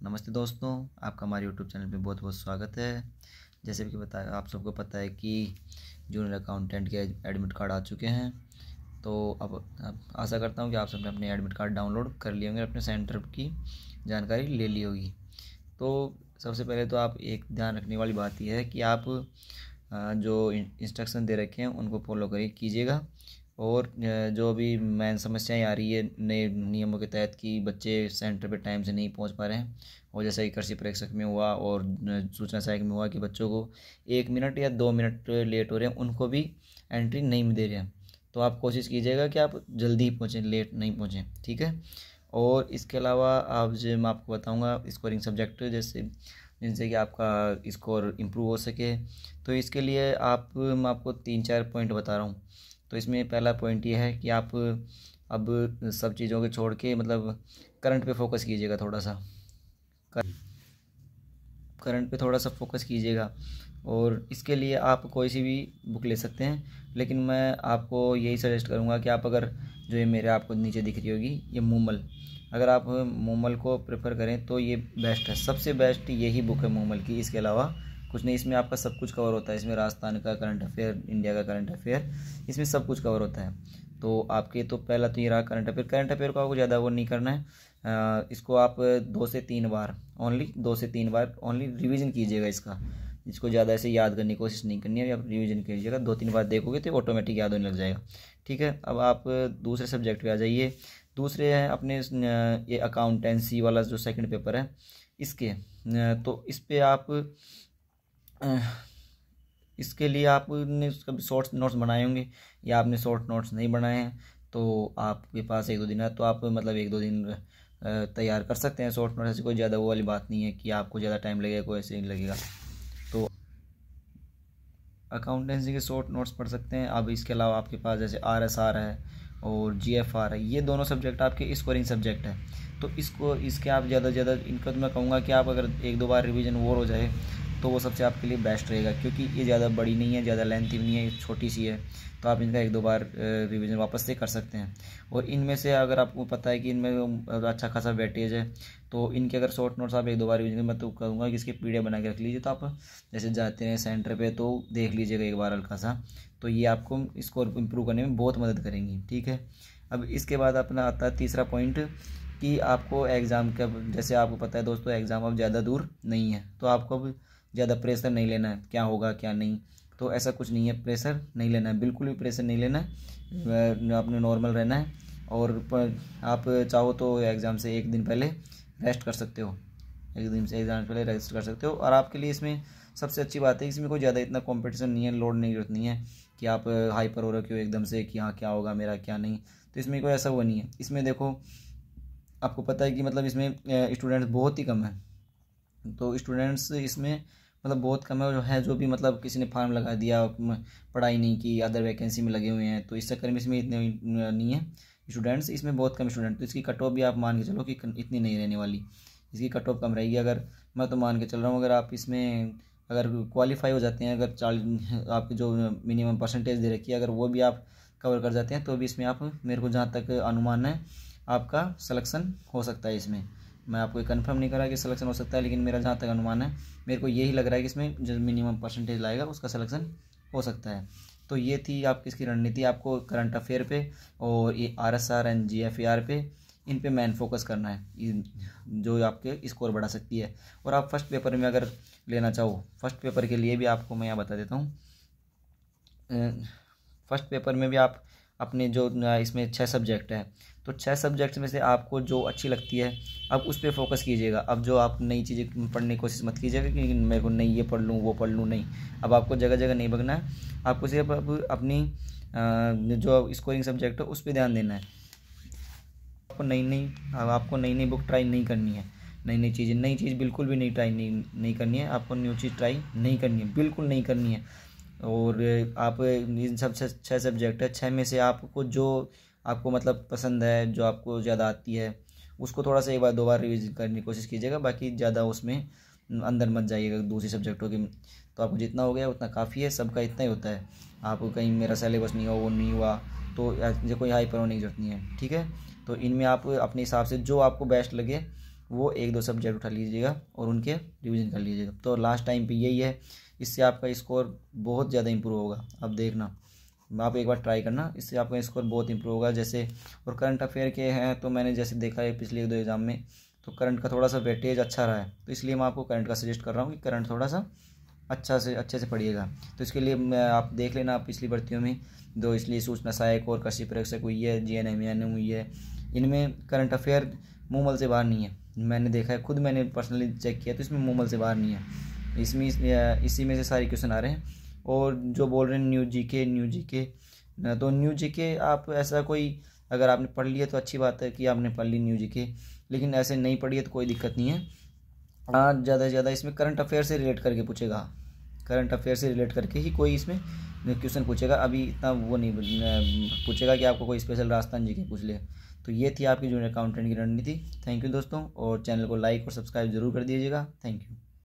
नमस्ते दोस्तों, आपका हमारे यूट्यूब चैनल पे बहुत बहुत स्वागत है। जैसे कि आप सबको पता है कि जूनियर अकाउंटेंट के एडमिट कार्ड आ चुके हैं। तो अब आशा करता हूँ कि आप सबने अपने एडमिट कार्ड डाउनलोड कर लिए होंगे, अपने सेंटर की जानकारी ले ली होगी। तो सबसे पहले तो आप एक ध्यान रखने वाली बात यह है कि आप जो इंस्ट्रक्शन दे रखे हैं उनको फॉलो कीजिएगा। और जो भी मेन समस्याएं आ रही है नए नियमों के तहत कि बच्चे सेंटर पे टाइम से नहीं पहुंच पा रहे हैं, और जैसा कि कृषि परीक्षक में हुआ और सूचना सहायक में हुआ कि बच्चों को 1 मिनट या 2 मिनट लेट हो रहे हैं, उनको भी एंट्री नहीं दे रहे हैं। तो आप कोशिश कीजिएगा कि आप जल्दी ही पहुँचें, लेट नहीं पहुँचें, ठीक है। और इसके अलावा आप जो मैं आपको बताऊँगा स्कोरिंग सब्जेक्ट जिनसे कि आपका स्कोर इम्प्रूव हो सके। तो इसके लिए मैं आपको 3-4 पॉइंट बता रहा हूँ। तो इसमें पहला पॉइंट ये है कि आप अब सब चीज़ों को छोड़ के मतलब करंट पे फोकस कीजिएगा, थोड़ा सा करंट पे थोड़ा सा फोकस कीजिएगा। और इसके लिए आप कोई सी भी बुक ले सकते हैं, लेकिन मैं आपको यही सजेस्ट करूँगा कि आप अगर जो ये मेरे आपको नीचे दिख रही होगी ये मूमल, अगर आप मूमल को प्रेफर करें तो ये बेस्ट है, सबसे बेस्ट यही बुक है मूमल की। इसके अलावा कुछ नहीं, इसमें आपका सब कुछ कवर होता है। इसमें राजस्थान का करंट अफेयर, इंडिया का करंट अफेयर, इसमें सब कुछ कवर होता है। तो आपके तो पहला तो ये रहा करंट अफेयर को आपको ज़्यादा वो नहीं करना है। इसको आप 2 से 3 बार ओनली रिवीजन कीजिएगा इसको ज़्यादा ऐसे याद करने की कोशिश नहीं करनी है। आप रिवीजन कीजिएगा, 2-3 बार देखोगे तो ऑटोमेटिक याद होने लग जाएगा, ठीक है। अब आप दूसरे सब्जेक्ट पे आ जाइए। दूसरे हैं अपने ये अकाउंटेंसी वाला जो सेकंड पेपर है इसके, तो इस पे आप इसके लिए आपने शॉर्ट नोट्स बनाए होंगे, या आपने शॉर्ट नोट्स नहीं बनाए हैं तो आपके पास 1-2 दिन है, तो आप मतलब 1-2 दिन तैयार कर सकते हैं शॉर्ट नोट्स। ऐसी कोई ज़्यादा वो वाली बात नहीं है कि आपको ज़्यादा टाइम लगेगा, कोई ऐसे नहीं लगेगा। तो अकाउंटेंसी के शॉर्ट नोट्स पढ़ सकते हैं। अब इसके अलावा आपके पास जैसे RSR है और GFR है, ये दोनों सब्जेक्ट आपके स्कोरिंग सब्जेक्ट है। तो इसके आप ज़्यादा से ज़्यादा इनको तो मैं कहूँगा कि आप अगर 1-2 बार रिवीजन और हो जाए तो वो सबसे आपके लिए बेस्ट रहेगा, क्योंकि ये ज़्यादा बड़ी नहीं है, ज़्यादा लेंथी भी नहीं है, छोटी सी है। तो आप इनका 1-2 बार रिवीजन वापस से कर सकते हैं। और इनमें से अगर आपको पता है कि इनमें अच्छा खासा वेटेज है, तो इनके अगर शॉर्ट नोट्स आप 1-2 बार रिवीजन, मैं तो कहूँगा कि इसके PDF बना के रख लीजिए। तो आप जैसे जाते हैं सेंटर पे तो देख लीजिएगा एक बार हल्का सा, तो ये आपको स्कोर इम्प्रूव करने में बहुत मदद करेंगी, ठीक है। अब इसके बाद अपना आता है तीसरा पॉइंट कि आपको एग्ज़ाम का, जैसे आपको पता है दोस्तों एग्ज़ाम अब ज़्यादा दूर नहीं है, तो आपको अब ज़्यादा प्रेशर नहीं लेना है क्या होगा क्या नहीं। तो ऐसा कुछ नहीं है, प्रेशर नहीं लेना है, बिल्कुल भी प्रेशर नहीं लेना है। आपने नॉर्मल रहना है। और आप चाहो तो एग्ज़ाम से 1 दिन पहले रेस्ट कर सकते हो, 1 दिन से एग्ज़ाम पहले रेस्ट कर सकते हो। और आपके लिए इसमें सबसे अच्छी बात है, इसमें कोई ज़्यादा इतना कंपटीशन नहीं है, लोड नहीं, जरूरत नहीं है कि आप हाइपर हो रखे हो एकदम से कि हाँ क्या होगा मेरा क्या नहीं। तो इसमें कोई ऐसा वो नहीं है। इसमें देखो आपको पता है कि मतलब इसमें स्टूडेंट्स बहुत ही कम है, तो स्टूडेंट्स इसमें मतलब बहुत कम है जो भी मतलब किसी ने फार्म लगा दिया, पढ़ाई नहीं की, अदर वैकेंसी में लगे हुए हैं, तो इस चक्कर में इसमें इतने नहीं है स्टूडेंट्स, इसमें बहुत कम स्टूडेंट। तो इसकी कट ऑफ भी आप मान के चलो कि इतनी नहीं रहने वाली, इसकी कट ऑफ कम रहेगी। अगर मैं तो मान के चल रहा हूँ अगर आप इसमें अगर क्वालिफाई हो जाते हैं, अगर 40 आपकी जो मिनिमम परसेंटेज दे रखी है अगर वो भी आप कवर कर जाते हैं, तो भी इसमें आप, मेरे को जहाँ तक अनुमान है, आपका सिलेक्शन हो सकता है। इसमें मैं आपको कंफर्म नहीं करा कि सिलेक्शन हो सकता है, लेकिन मेरा जहाँ तक अनुमान है, मेरे को यही लग रहा है कि इसमें जो मिनिमम परसेंटेज लाएगा उसका सिलेक्शन हो सकता है। तो ये थी आपकी इसकी रणनीति। आपको करंट अफेयर पे और ये RSR एंड GFR पे, इन पे मेन फोकस करना है, जो आपके स्कोर बढ़ा सकती है। और आप फर्स्ट पेपर में अगर लेना चाहो, फर्स्ट पेपर के लिए भी आपको मैं यहाँ बता देता हूँ। फर्स्ट पेपर में भी आप अपने जो इसमें 6 सब्जेक्ट है, तो 6 सब्जेक्ट्स में से आपको जो अच्छी लगती है अब उस पर फोकस कीजिएगा। अब जो आप नई चीज़ें पढ़ने की कोशिश मत कीजिएगा कि मेरे को नहीं ये पढ़ लूँ वो पढ़ लूँ, नहीं। अब आपको जगह जगह नहीं भगना है, आपको सिर्फ अब अपनी जो स्कोरिंग सब्जेक्ट है उस पर ध्यान देना है। आपको नई नई बुक ट्राई नहीं करनी है, नई चीज़ बिल्कुल भी नहीं ट्राई नहीं करनी है। आपको न्यू चीज़ ट्राई नहीं करनी है, बिल्कुल नहीं करनी है। और आप इन सब 6 सब्जेक्ट है, 6 में से आपको जो आपको मतलब पसंद है, जो आपको ज़्यादा आती है, उसको थोड़ा सा 1-2 बार रिवीजन करने की कोशिश कीजिएगा। बाकी ज़्यादा उसमें अंदर मत जाइएगा दूसरी सब्जेक्टों की। तो आपको जितना हो गया उतना काफ़ी है, सबका इतना ही होता है। आपको कहीं मेरा सिलेबस नहीं हुआ वो नहीं हुआ तो मुझे कोई हाई पर होने की जरूरत नहीं है, ठीक है। तो इनमें आप अपने हिसाब से जो आपको बेस्ट लगे वो 1-2 सब्जेक्ट उठा लीजिएगा और उनके रिवीजन कर लीजिएगा। तो लास्ट टाइम पे यही है, इससे आपका स्कोर बहुत ज़्यादा इंप्रूव होगा। अब देखना, आप एक बार ट्राई करना, इससे आपका स्कोर बहुत इंप्रूव होगा। जैसे और करंट अफेयर के हैं तो मैंने जैसे देखा है पिछले 1-2 एग्ज़ाम में, तो करंट का थोड़ा सा वेटेज अच्छा रहा है, तो इसलिए मैं आपको करंट का सजेस्ट कर रहा हूँ कि करंट थोड़ा सा अच्छे से पढ़िएगा। तो इसके लिए मैं आप देख लेना, आप पिछली भर्तियों में दो, इसलिए सूचना सहायक और कृषि प्रेक्षक हुई है, GNM हुई है, इनमें करंट अफेयर मूमल से बाहर नहीं है। मैंने देखा है, खुद मैंने पर्सनली चेक किया, तो इसमें मूमल से बाहर नहीं है। इसमें इसी में से सारे क्वेश्चन आ रहे हैं। और जो बोल रहे हैं न्यू जीके, तो न्यू जीके आप ऐसा कोई, अगर आपने पढ़ लिया तो अच्छी बात है कि आपने पढ़ ली न्यू जीके, लेकिन ऐसे नहीं पढ़ी है तो कोई दिक्कत नहीं है। आज ज़्यादा से ज़्यादा इसमें करंट अफेयर से रिलेट करके पूछेगा, करंट अफेयर से रिलेट करके ही कोई इसमें क्वेश्चन पूछेगा। अभी इतना वो नहीं पूछेगा कि आपको कोई स्पेशल राजस्थान जीके पूछ ले। तो ये थी आपकी जूनियर अकाउंटेंट की रणनीति। थैंक यू दोस्तों, और चैनल को लाइक और सब्सक्राइब जरूर कर दीजिएगा। Thank you.